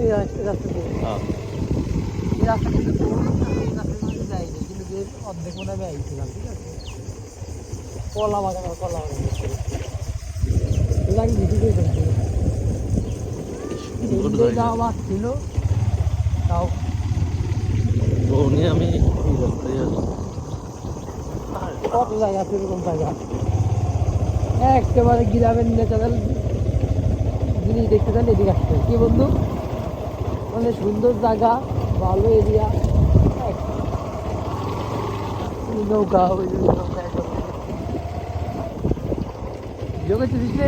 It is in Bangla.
এই রাস্তা দিয়ে এই রাস্তা কিন্তু যাইনি, কিন্তু যে অর্ধেক মনে আমি আইছিলাম, ঠিক আছে? কলা বাগান আর কলা বাগান লাগে ভিডিও করে যাওয়া ছিল, তাও আমি কত জায়গা সেরকম জায়গা একেবারে গ্রামের ন্যাচারাল জিনিস দেখতে চান এদিকে আসতে কি বন্ধু, মানে সুন্দর জায়গা, ভালো এরিয়া। নৌকা যোগাযোগ দিচ্ছে